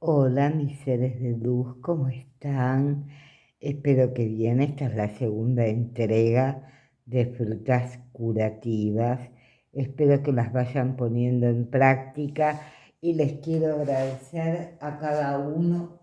Hola, mis seres de luz, ¿cómo están? Espero que bien. Esta es la segunda entrega de frutas curativas. Espero que las vayan poniendo en práctica y les quiero agradecer a cada uno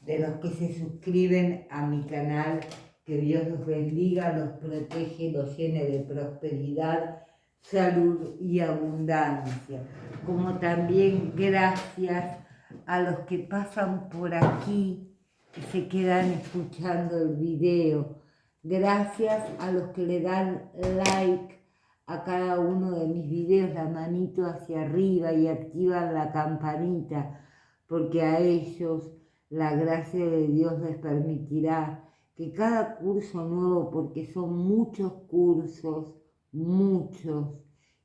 de los que se suscriben a mi canal. Que Dios los bendiga, los protege, los llene de prosperidad, salud y abundancia. Como también gracias a los que pasan por aquí y se quedan escuchando el video. Gracias a los que le dan like a cada uno de mis videos, la manito hacia arriba y activan la campanita, porque a ellos la gracia de Dios les permitirá que cada curso nuevo, porque son muchos cursos, muchos,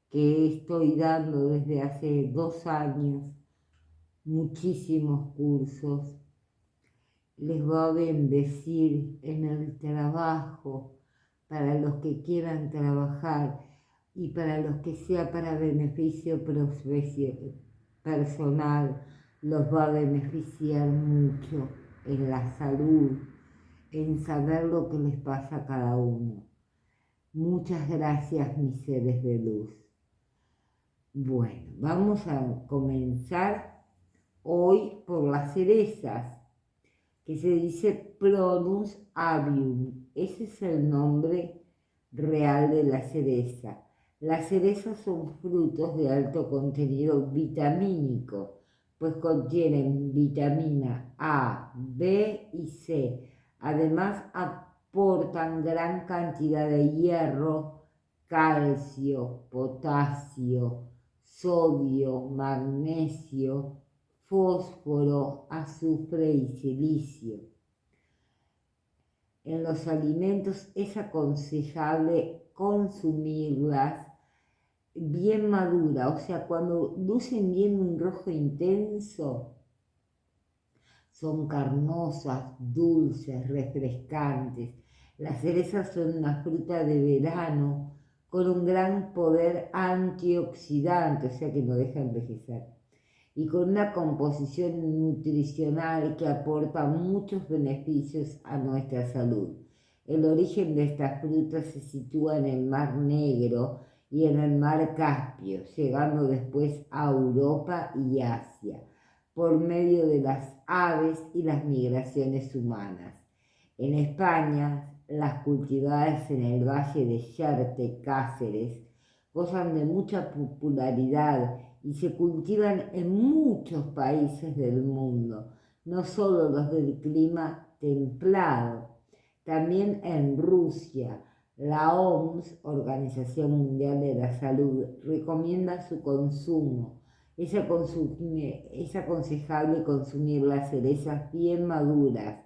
que estoy dando desde hace 2 años, muchísimos cursos, les va a bendecir en el trabajo para los que quieran trabajar y para los que sea para beneficio personal, los va a beneficiar mucho en la salud, en saber lo que les pasa a cada uno. Muchas gracias, mis seres de luz. Bueno, vamos a comenzar hoy por las cerezas, que se dice Prunus avium. Ese es el nombre real de la cereza. Las cerezas son frutos de alto contenido vitamínico, pues contienen vitamina A, B y C. Además, aportan gran cantidad de hierro, calcio, potasio, sodio, magnesio, fósforo, azufre y silicio. En los alimentos es aconsejable consumirlas bien maduras, o sea, cuando lucen bien un rojo intenso, son carnosas, dulces, refrescantes. Las cerezas son una fruta de verano con un gran poder antioxidante, o sea que no deja envejecer, y con una composición nutricional que aporta muchos beneficios a nuestra salud. El origen de estas frutas se sitúa en el Mar Negro y en el Mar Caspio, llegando después a Europa y Asia, por medio de las aves y las migraciones humanas. En España, las cultivadas en el valle de Xerte, Cáceres, gozan de mucha popularidad y se cultivan en muchos países del mundo, no solo los del clima templado. También en Rusia, la OMS, Organización Mundial de la Salud, recomienda su consumo. Es aconsejable consumir las cerezas bien maduras,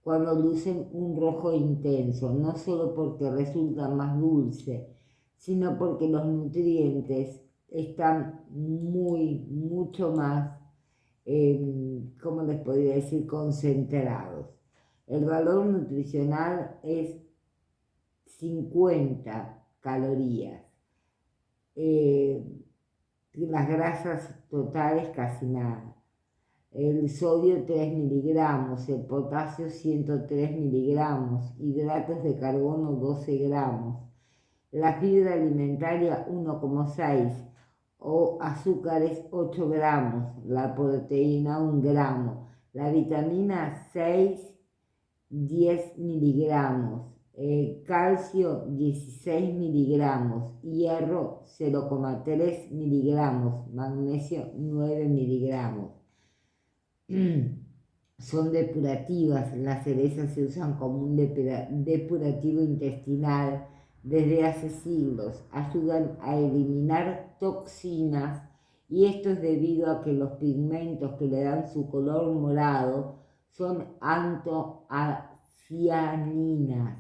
cuando lucen un rojo intenso, no solo porque resulta más dulce, sino porque los nutrientes están mucho más, ¿cómo les podría decir?, concentrados. El valor nutricional es 50 calorías. Las grasas totales casi nada. El sodio 3 miligramos, el potasio 103 miligramos, hidratos de carbono 12 gramos, la fibra alimentaria 1,6 o azúcares 8 gramos, la proteína 1 gramo, la vitamina 6 10 miligramos, calcio 16 miligramos, hierro 0,3 miligramos, magnesio 9 miligramos. Son depurativas, las cerezas se usan como un depurativo intestinal desde hace siglos, ayudan a eliminar toxinas y esto es debido a que los pigmentos que le dan su color morado son antocianinas,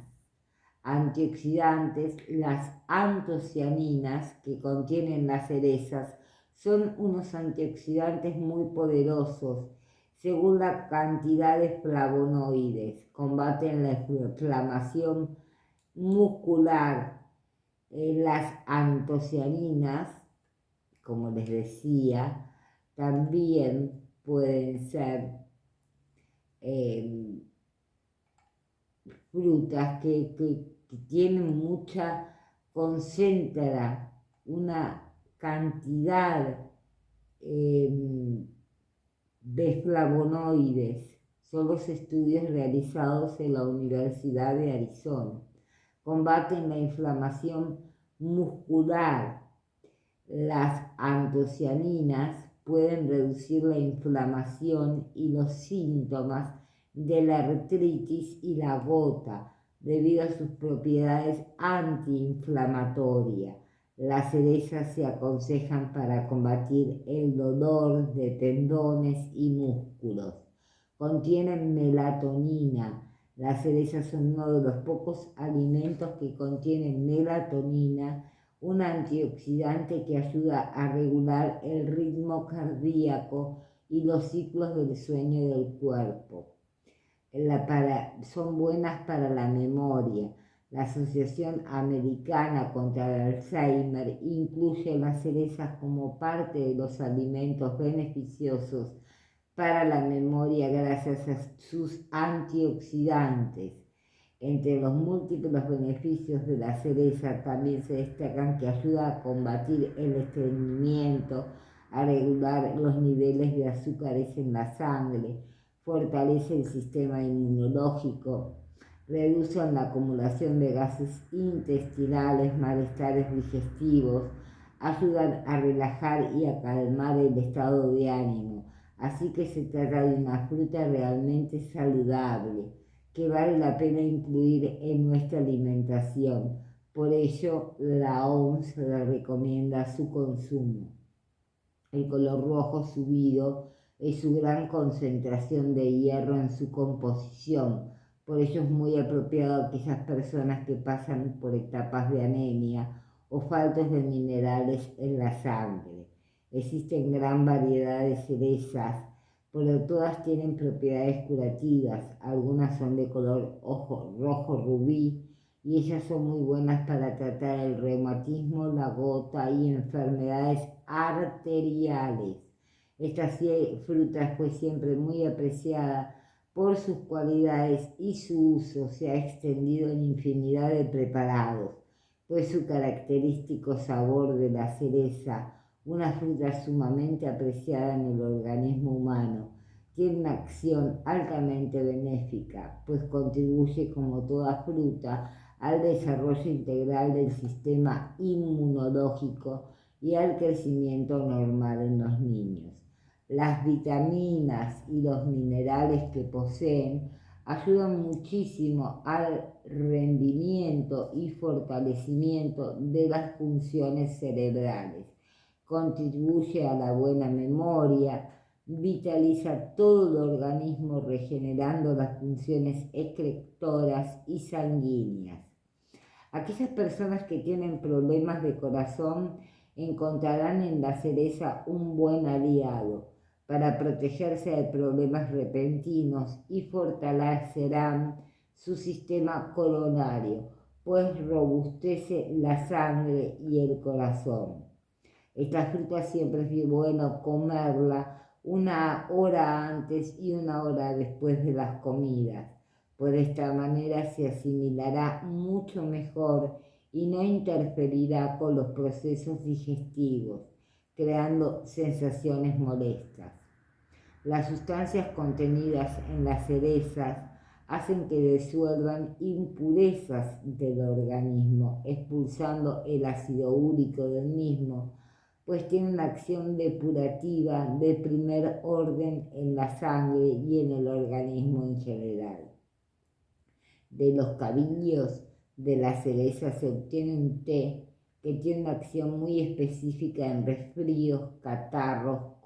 antioxidantes. Las antocianinas que contienen las cerezas son unos antioxidantes muy poderosos. Según la cantidad de flavonoides, combaten la inflamación muscular. Las antocianinas, como les decía, también pueden ser eh, frutas que tienen concentra una cantidad de flavonoides. Son los estudios realizados en la Universidad de Arizona. Combaten la inflamación muscular. Las antocianinas pueden reducir la inflamación y los síntomas de la artritis y la gota debido a sus propiedades antiinflamatorias. Las cerezas se aconsejan para combatir el dolor de tendones y músculos. Contienen melatonina. Las cerezas son uno de los pocos alimentos que contienen melatonina, un antioxidante que ayuda a regular el ritmo cardíaco y los ciclos del sueño del cuerpo. Son buenas para la memoria. La Asociación Americana contra el Alzheimer incluye las cerezas como parte de los alimentos beneficiosos para la memoria gracias a sus antioxidantes. Entre los múltiples beneficios de la cereza también se destacan que ayuda a combatir el estreñimiento, a regular los niveles de azúcares en la sangre, fortalece el sistema inmunológico, reduce la acumulación de gases intestinales, malestares digestivos, ayudan a relajar y a calmar el estado de ánimo. Así que se trata de una fruta realmente saludable que vale la pena incluir en nuestra alimentación. Por ello, la OMS le recomienda su consumo. El color rojo subido es su gran concentración de hierro en su composición. Por ello es muy apropiado a aquellas personas que pasan por etapas de anemia o faltas de minerales en la sangre. Existen gran variedad de cerezas, pero todas tienen propiedades curativas. Algunas son de color rojo rubí y ellas son muy buenas para tratar el reumatismo, la gota y enfermedades arteriales. Esta fruta fue siempre muy apreciada por sus cualidades y su uso se ha extendido en infinidad de preparados, pues su característico sabor de la cereza, una fruta sumamente apreciada en el organismo humano, tiene una acción altamente benéfica, pues contribuye como toda fruta al desarrollo integral del sistema inmunológico y al crecimiento normal en los niños. Las vitaminas y los minerales que poseen ayudan muchísimo al rendimiento y fortalecimiento de las funciones cerebrales. Contribuye a la buena memoria, vitaliza todo el organismo regenerando las funciones excretoras y sanguíneas. Aquellas personas que tienen problemas de corazón encontrarán en la cereza un buen aliado para protegerse de problemas repentinos y fortalecerán su sistema coronario, pues robustece la sangre y el corazón. Esta fruta siempre es bueno comerla una hora antes y una hora después de las comidas. Por esta manera se asimilará mucho mejor y no interferirá con los procesos digestivos, creando sensaciones molestas. Las sustancias contenidas en las cerezas hacen que disuelvan impurezas del organismo, expulsando el ácido úrico del mismo, pues tiene una acción depurativa de primer orden en la sangre y en el organismo en general. De los cabillos de la cereza se obtiene un té que tiene una acción muy específica en resfríos, catarros,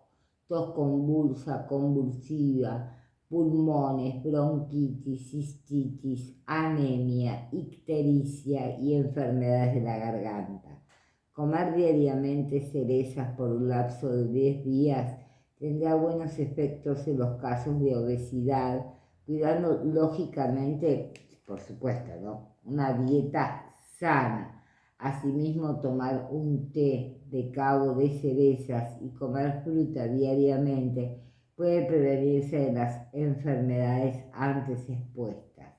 tos convulsa, convulsiva, pulmones, bronquitis, cistitis, anemia, ictericia y enfermedades de la garganta. Comer diariamente cerezas por un lapso de 10 días tendrá buenos efectos en los casos de obesidad, cuidando lógicamente, por supuesto, ¿no?, una dieta sana. Asimismo, tomar un té de cabo de cerezas y comer fruta diariamente puede prevenirse de las enfermedades antes expuestas.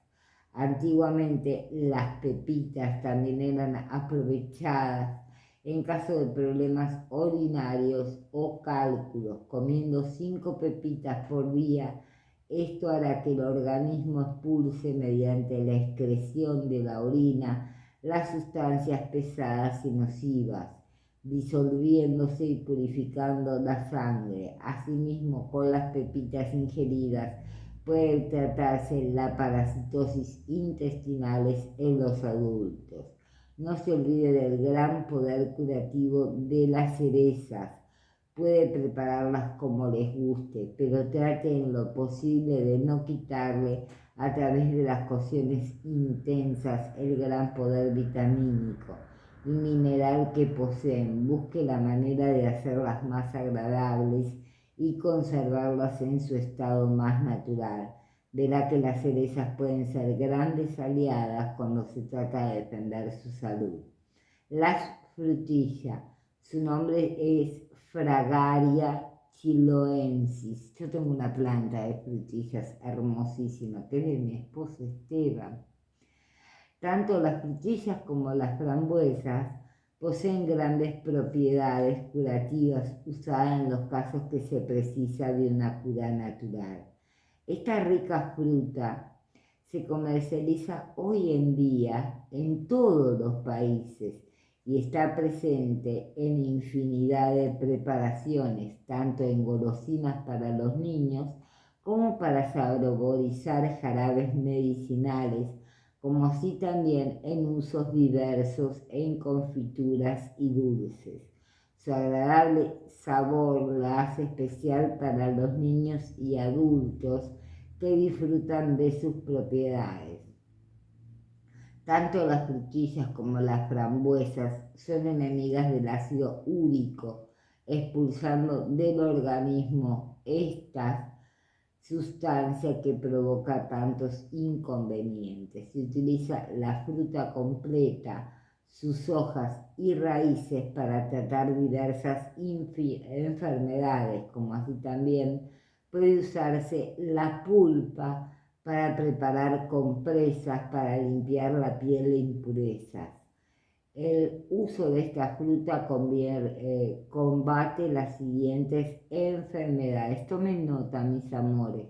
Antiguamente las pepitas también eran aprovechadas en caso de problemas urinarios o cálculos. Comiendo 5 pepitas por día, esto hará que el organismo expulse mediante la excreción de la orina las sustancias pesadas y nocivas, disolviéndose y purificando la sangre. Asimismo, con las pepitas ingeridas puede tratarse la parasitosis intestinales en los adultos. No se olvide del gran poder curativo de las cerezas. Puede prepararlas como les guste, pero trate en lo posible de no quitarle a través de las cocciones intensas el gran poder vitamínico y mineral que poseen. Busque la manera de hacerlas más agradables y conservarlas en su estado más natural. Verá que las cerezas pueden ser grandes aliadas cuando se trata de defender su salud. La frutilla, su nombre es Fragaria chiloensis. Yo tengo una planta de frutillas hermosísima que es de mi esposo Esteban. Tanto las frutillas como las frambuesas poseen grandes propiedades curativas usadas en los casos que se precisa de una cura natural. Esta rica fruta se comercializa hoy en día en todos los países y está presente en infinidad de preparaciones, tanto en golosinas para los niños como para saborizar jarabes medicinales, como así también en usos diversos en confituras y dulces. Su agradable sabor la hace especial para los niños y adultos que disfrutan de sus propiedades. Tanto las frutillas como las frambuesas son enemigas del ácido úrico, expulsando del organismo esta sustancia que provoca tantos inconvenientes. Se utiliza la fruta completa, sus hojas y raíces para tratar diversas enfermedades, como así también puede usarse la pulpa para preparar compresas para limpiar la piel de impurezas. El uso de esta fruta combate las siguientes enfermedades. Tomen nota, mis amores: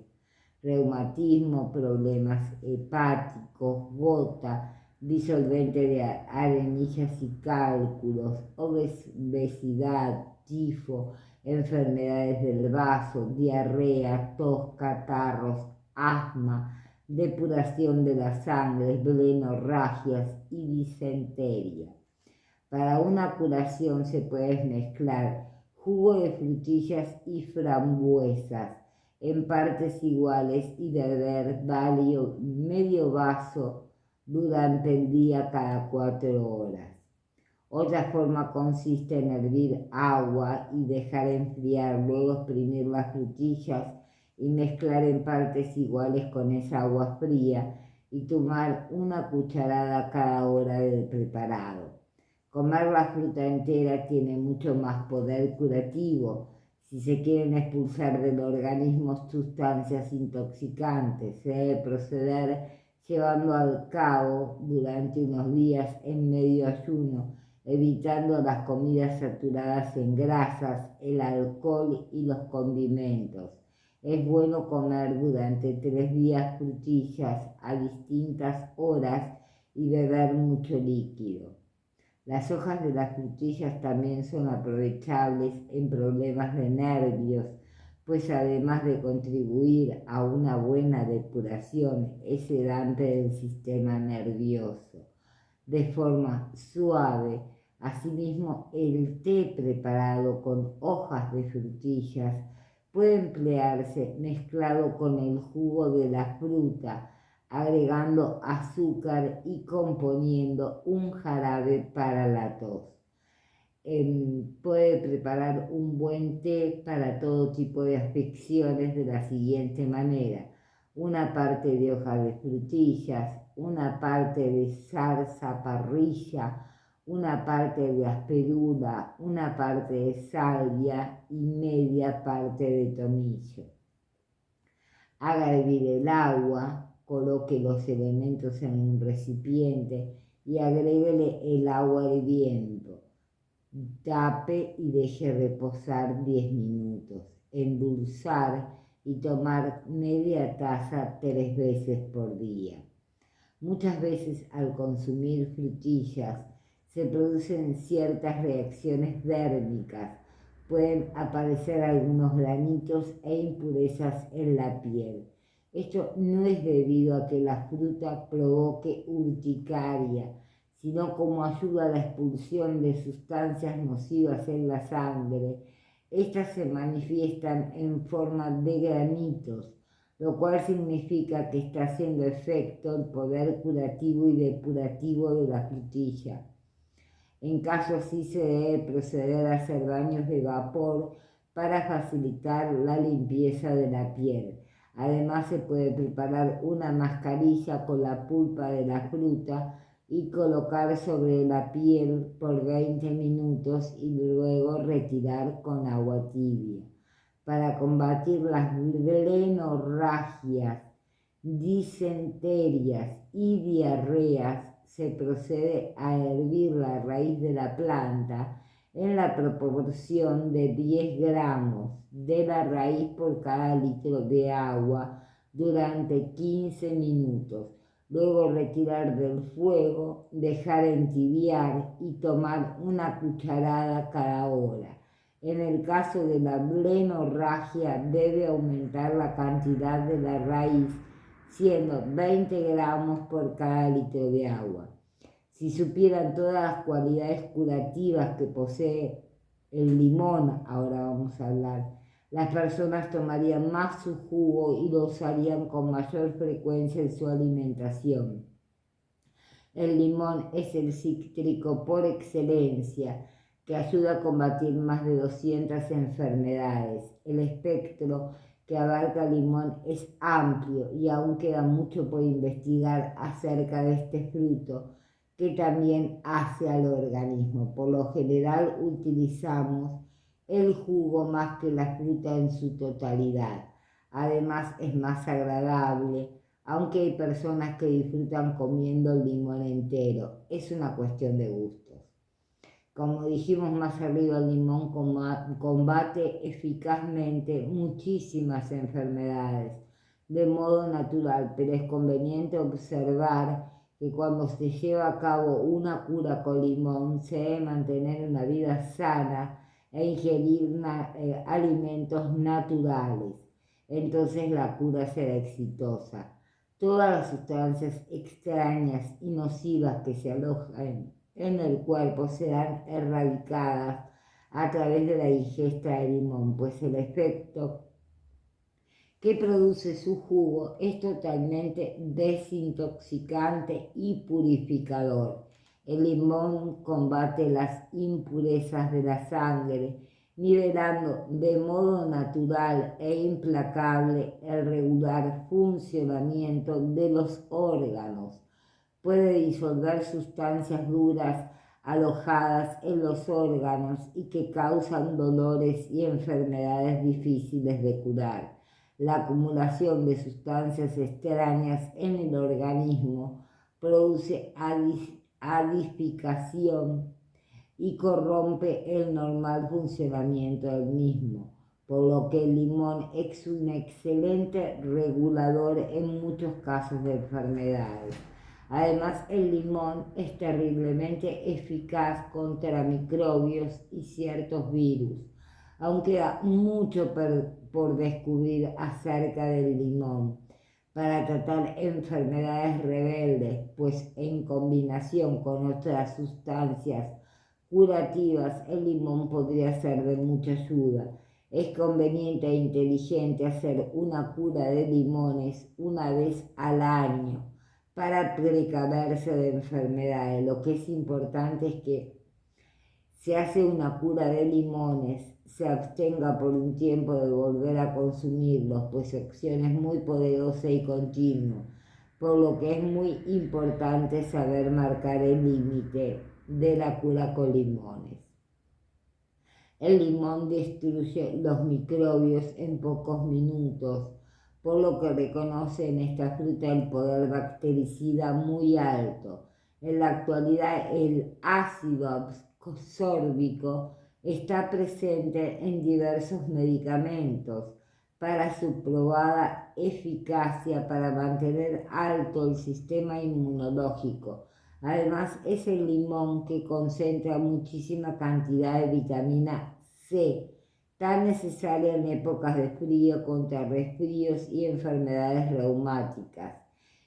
reumatismo, problemas hepáticos, gota, disolvente de arenillas y cálculos, obesidad, tifo, enfermedades del vaso, diarrea, tos, catarros, asma, depuración de la sangre, blenorragias y disentería. Para una curación se puede mezclar jugo de frutillas y frambuesas en partes iguales y beber medio vaso durante el día cada 4 horas. Otra forma consiste en hervir agua y dejar enfriar, luego exprimir las frutillas y mezclar en partes iguales con esa agua fría y tomar una cucharada cada hora del preparado. Comer la fruta entera tiene mucho más poder curativo. Si se quieren expulsar del organismo sustancias intoxicantes, se debe proceder llevando a cabo durante unos días en medio ayuno, evitando las comidas saturadas en grasas, el alcohol y los condimentos. Es bueno comer durante 3 días frutillas a distintas horas y beber mucho líquido. Las hojas de las frutillas también son aprovechables en problemas de nervios, pues además de contribuir a una buena depuración, es sedante del sistema nervioso de forma suave. Asimismo, el té preparado con hojas de frutillas puede emplearse mezclado con el jugo de la fruta, agregando azúcar y componiendo un jarabe para la tos. Puede preparar un buen té para todo tipo de afecciones de la siguiente manera: una parte de hoja de frutillas, una parte de zarzaparrilla, una parte de asperula, una parte de salvia y media parte de tomillo. Haga hervir el agua, coloque los elementos en un recipiente y agréguele el agua hirviendo. Tape y deje reposar 10 minutos. Endulzar y tomar media taza 3 veces por día. Muchas veces al consumir frutillas se producen ciertas reacciones dérmicas. Pueden aparecer algunos granitos e impurezas en la piel. Esto no es debido a que la fruta provoque urticaria, sino como ayuda a la expulsión de sustancias nocivas en la sangre. Estas se manifiestan en forma de granitos, lo cual significa que está haciendo efecto el poder curativo y depurativo de la frutilla. En caso así se debe proceder a hacer baños de vapor para facilitar la limpieza de la piel. Además se puede preparar una mascarilla con la pulpa de la fruta y colocar sobre la piel por 20 minutos y luego retirar con agua tibia. Para combatir las blenorragias, disenterias y diarreas, se procede a hervir la raíz de la planta en la proporción de 10 gramos de la raíz por cada litro de agua durante 15 minutos. Luego retirar del fuego, dejar entibiar y tomar una cucharada cada hora. En el caso de la blenorragia debe aumentar la cantidad de la raíz, siendo 20 gramos por cada litro de agua. Si supieran todas las cualidades curativas que posee el limón, ahora vamos a hablar, las personas tomarían más su jugo y lo usarían con mayor frecuencia en su alimentación. El limón es el cítrico por excelencia, que ayuda a combatir más de 200 enfermedades. El espectro que abarca el limón es amplio y aún queda mucho por investigar acerca de este fruto que también hace al organismo. Por lo general utilizamos el jugo más que la fruta en su totalidad. Además es más agradable, aunque hay personas que disfrutan comiendo el limón entero. Es una cuestión de gustos. Como dijimos más arriba, el limón combate eficazmente muchísimas enfermedades de modo natural, pero es conveniente observar que cuando se lleva a cabo una cura con limón se debe mantener una vida sana e ingerir alimentos naturales. Entonces la cura será exitosa. Todas las sustancias extrañas y nocivas que se alojan en el cuerpo serán erradicadas a través de la ingesta de limón, pues el efecto que produce su jugo es totalmente desintoxicante y purificador. El limón combate las impurezas de la sangre, nivelando de modo natural e implacable el regular funcionamiento de los órganos. Puede disolver sustancias duras alojadas en los órganos y que causan dolores y enfermedades difíciles de curar. La acumulación de sustancias extrañas en el organismo produce adificación y corrompe el normal funcionamiento del mismo, por lo que el limón es un excelente regulador en muchos casos de enfermedades. Además, el limón es terriblemente eficaz contra microbios y ciertos virus. Aún queda mucho por descubrir acerca del limón para tratar enfermedades rebeldes, pues en combinación con otras sustancias curativas, el limón podría ser de mucha ayuda. Es conveniente e inteligente hacer una cura de limones una vez al año para precaverse de enfermedades. Lo que es importante es que se hace una cura de limones, se abstenga por un tiempo de volver a consumirlos, pues su acción es muy poderosa y continua, por lo que es muy importante saber marcar el límite de la cura con limones. El limón destruye los microbios en pocos minutos, por lo que reconoce en esta fruta el poder bactericida muy alto. En la actualidad, el ácido ascórbico está presente en diversos medicamentos para su probada eficacia para mantener alto el sistema inmunológico. Además, es el limón que concentra muchísima cantidad de vitamina C, tan necesaria en épocas de frío contra resfríos y enfermedades reumáticas.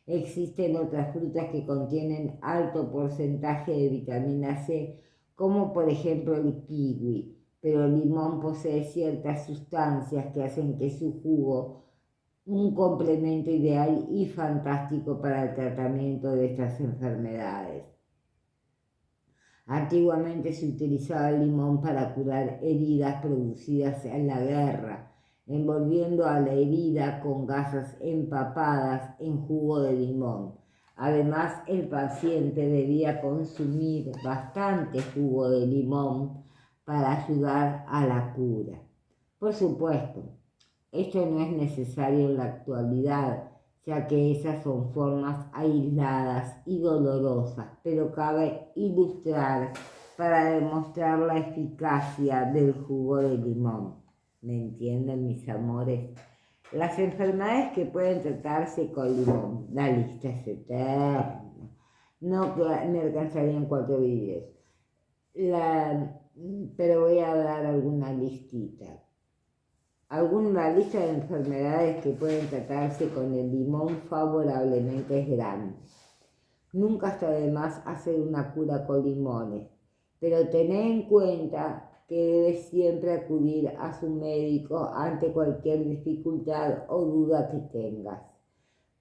Existen otras frutas que contienen alto porcentaje de vitamina C, como por ejemplo el kiwi, pero el limón posee ciertas sustancias que hacen que su jugo un complemento ideal y fantástico para el tratamiento de estas enfermedades. Antiguamente se utilizaba el limón para curar heridas producidas en la guerra, envolviendo a la herida con gasas empapadas en jugo de limón. Además, el paciente debía consumir bastante jugo de limón para ayudar a la cura. Por supuesto, esto no es necesario en la actualidad, ya que esas son formas aisladas y dolorosas, pero cabe ilustrar para demostrar la eficacia del jugo de limón. ¿Me entienden, mis amores? Las enfermedades que pueden tratarse con limón, la lista es eterna. No me alcanzarían 4 vídeos, pero voy a dar alguna listita. Alguna lista de enfermedades que pueden tratarse con el limón favorablemente es grande. Nunca está de más hacer una cura con limones, pero tened en cuenta que debes siempre acudir a su médico ante cualquier dificultad o duda que tengas,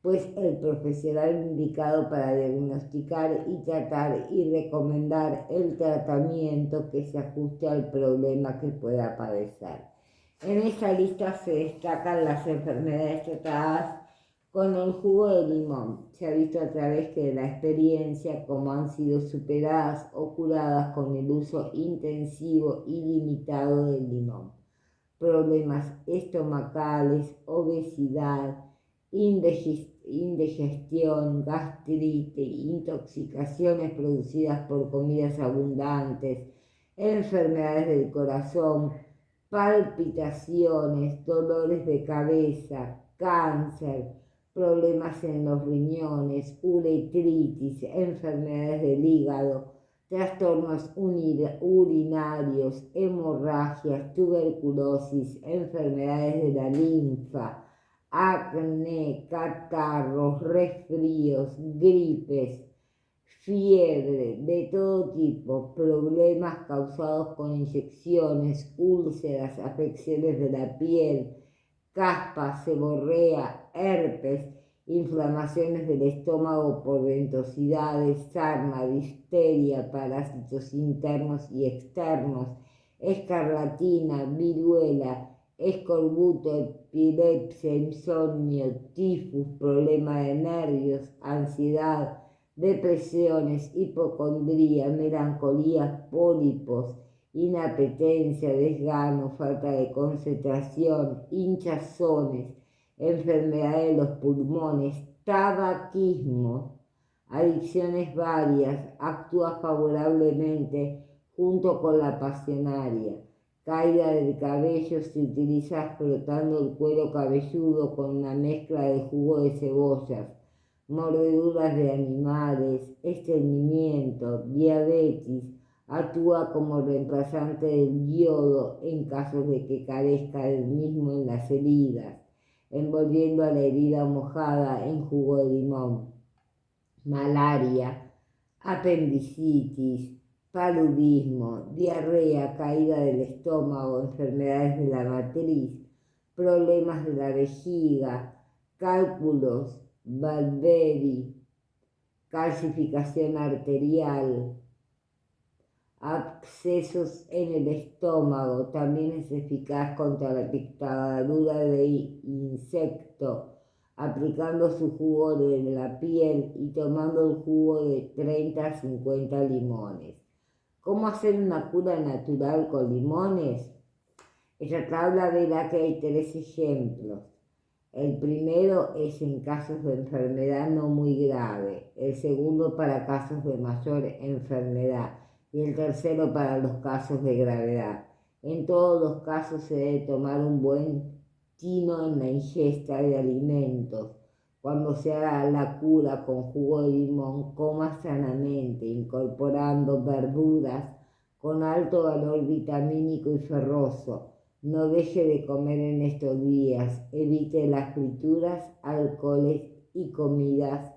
pues el profesional indicado para diagnosticar y tratar y recomendar el tratamiento que se ajuste al problema que pueda padecer. En esta lista se destacan las enfermedades tratadas con el jugo de limón. Se ha visto a través de la experiencia cómo han sido superadas o curadas con el uso intensivo y limitado del limón. Problemas estomacales, obesidad, indigestión, gastritis, intoxicaciones producidas por comidas abundantes, enfermedades del corazón, palpitaciones, dolores de cabeza, cáncer, problemas en los riñones, uretritis, enfermedades del hígado, trastornos urinarios, hemorragias, tuberculosis, enfermedades de la linfa, acné, catarros, resfríos, gripes, fiebre de todo tipo, problemas causados con inyecciones, úlceras, afecciones de la piel, caspa, seborrea, herpes, inflamaciones del estómago por ventosidades, sarna, difteria, parásitos internos y externos, escarlatina, viruela, escorbuto, epilepsia, insomnio, tifus, problema de nervios, ansiedad, depresiones, hipocondría, melancolía, pólipos, inapetencia, desgano, falta de concentración, hinchazones, enfermedad de los pulmones, tabaquismo, adicciones varias, actúa favorablemente junto con la pasionaria. Caída del cabello se utiliza frotando el cuero cabelludo con una mezcla de jugo de cebollas. Mordeduras de animales, estreñimiento, diabetes, actúa como reemplazante del yodo en caso de que carezca del mismo en las heridas, envolviendo a la herida mojada en jugo de limón. Malaria, apendicitis, paludismo, diarrea, caída del estómago, enfermedades de la matriz, problemas de la vejiga, cálculos, Valveri, calcificación arterial, abscesos en el estómago, también es eficaz contra la picadura de insecto, aplicando su jugo de la piel y tomando el jugo de 30 a 50 limones. ¿Cómo hacer una cura natural con limones? Esta tabla verá que hay 3 ejemplos. El primero es en casos de enfermedad no muy grave, el segundo para casos de mayor enfermedad y el tercero para los casos de gravedad. En todos los casos se debe tomar un buen tino en la ingesta de alimentos. Cuando se haga la cura con jugo de limón, coma sanamente, incorporando verduras con alto valor vitamínico y ferroso. No deje de comer en estos días, evite las frituras, alcoholes y comidas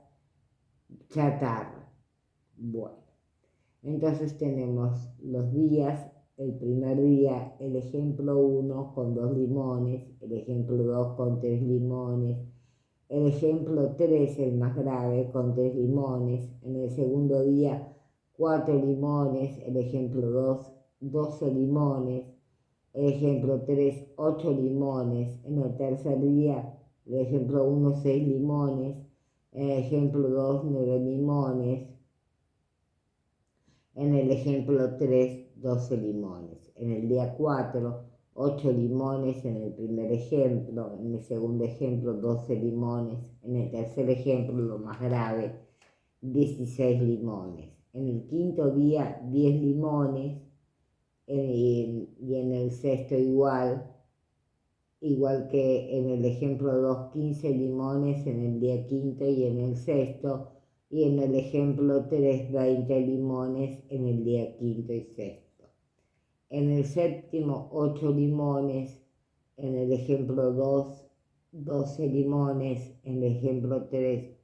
chatarra. Bueno, entonces tenemos los días, el primer día, el ejemplo 1 con 2 limones, el ejemplo 2 con 3 limones, el ejemplo 3, el más grave, con 3 limones, en el segundo día 4 limones, el ejemplo 2, 12 limones, el ejemplo 3, 8 limones. En el tercer día, el ejemplo 1, 6 limones. En el ejemplo 2, 9 limones. En el ejemplo 3, 12 limones. En el día 4, 8 limones en el primer ejemplo. En el segundo ejemplo, 12 limones. En el tercer ejemplo, lo más grave, 16 limones. En el quinto día, 10 limones. Y en el sexto igual que en el ejemplo 2, 15 limones en el día quinto y en el sexto, y en el ejemplo 3, 20 limones en el día quinto y sexto. En el séptimo, 8 limones, en el ejemplo 2, 12 limones, en el ejemplo 3,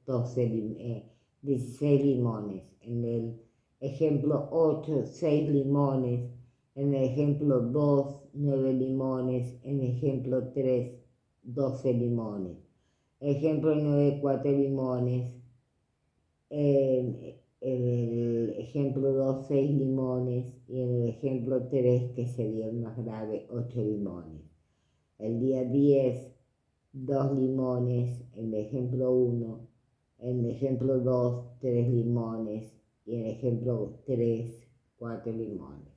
16 limones, en el ejemplo 8, 6 limones, en el ejemplo 2, 9 limones, en el ejemplo 3, 12 limones. Ejemplo 9, 4 limones, en el ejemplo 2, 6 limones y en el ejemplo 3, que sería el más grave, 8 limones. El día 10, 2 limones, en el ejemplo 1, en el ejemplo 2, 3 limones y en el ejemplo 3, 4 limones.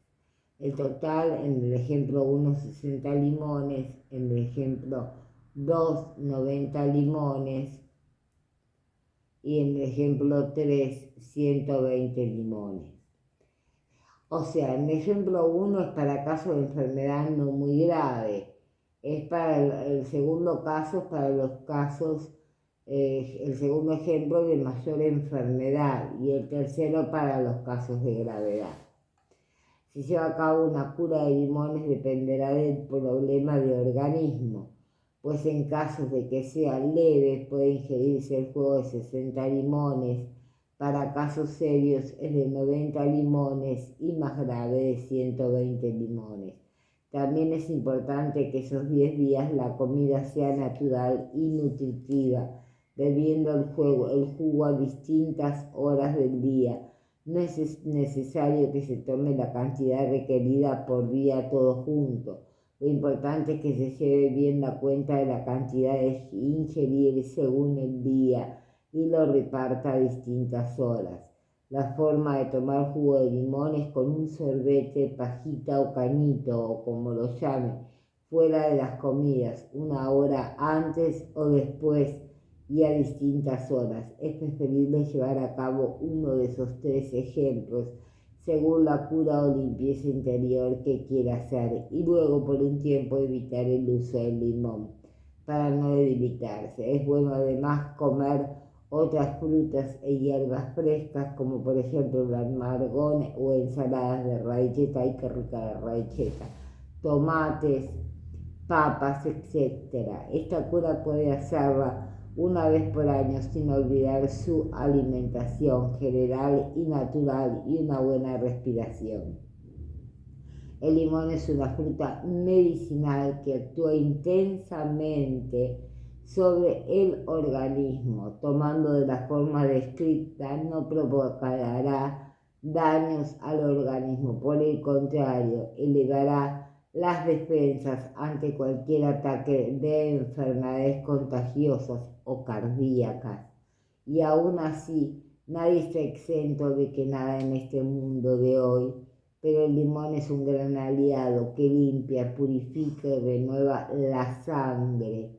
El total en el ejemplo 1, 60 limones, en el ejemplo 2, 90 limones y en el ejemplo 3, 120 limones. O sea, el ejemplo 1 es para casos de enfermedad no muy grave. Es para el segundo caso, para los casos, el segundo ejemplo de mayor enfermedad y el tercero para los casos de gravedad. Si lleva a cabo una cura de limones dependerá del problema de organismo, pues en casos de que sean leves puede ingerirse el jugo de 60 limones, para casos serios es de 90 limones y más grave de 120 limones. También es importante que esos 10 días la comida sea natural y nutritiva, bebiendo el jugo a distintas horas del día. No es necesario que se tome la cantidad requerida por día todo junto. Lo importante es que se lleve bien la cuenta de la cantidad de ingerir según el día y lo reparta a distintas horas. La forma de tomar jugo de limón es con un sorbete, pajita o cañito, o como lo llamen, fuera de las comidas, una hora antes o después y a distintas horas. Es preferible llevar a cabo uno de esos 3 ejemplos según la cura o limpieza interior que quiera hacer y luego por un tiempo evitar el uso del limón para no debilitarse. Es bueno además comer otras frutas e hierbas frescas como por ejemplo el amargón o ensaladas de raicheta, y qué rica de raicheta, tomates, papas, etc. Esta cura puede hacerla una vez por año sin olvidar su alimentación general y natural y una buena respiración. El limón es una fruta medicinal que actúa intensamente sobre el organismo. Tomando de la forma descrita no provocará daños al organismo, por el contrario, elevará las defensas ante cualquier ataque de enfermedades contagiosas o cardíacas. Y aún así, nadie está exento de que nada en este mundo de hoy, pero el limón es un gran aliado que limpia, purifica y renueva la sangre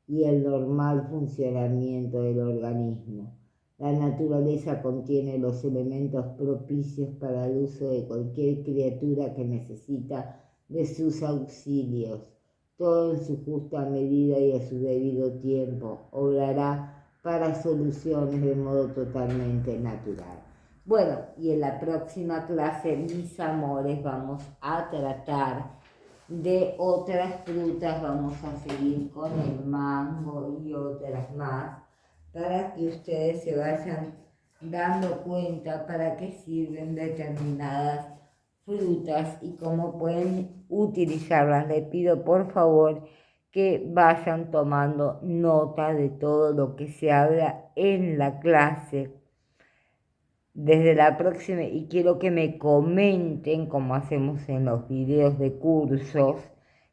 y el normal funcionamiento del organismo. La naturaleza contiene los elementos propicios para el uso de cualquier criatura que necesita de sus auxilios. Todo en su justa medida y a su debido tiempo obrará para soluciones de modo totalmente natural. Bueno, y en la próxima clase, mis amores, vamos a tratar de otras frutas, vamos a seguir con el mango y otras más, para que ustedes se vayan dando cuenta para qué sirven determinadas frutas y cómo pueden utilizarlas. Les pido por favor que vayan tomando nota de todo lo que se habla en la clase. Desde la próxima, y quiero que me comenten como hacemos en los videos de cursos,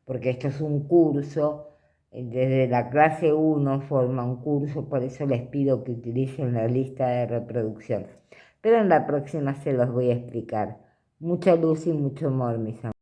porque esto es un curso, desde la clase 1 forma un curso, por eso les pido que utilicen la lista de reproducción. Pero en la próxima se los voy a explicar. Mucha luz y mucho amor, mis amores.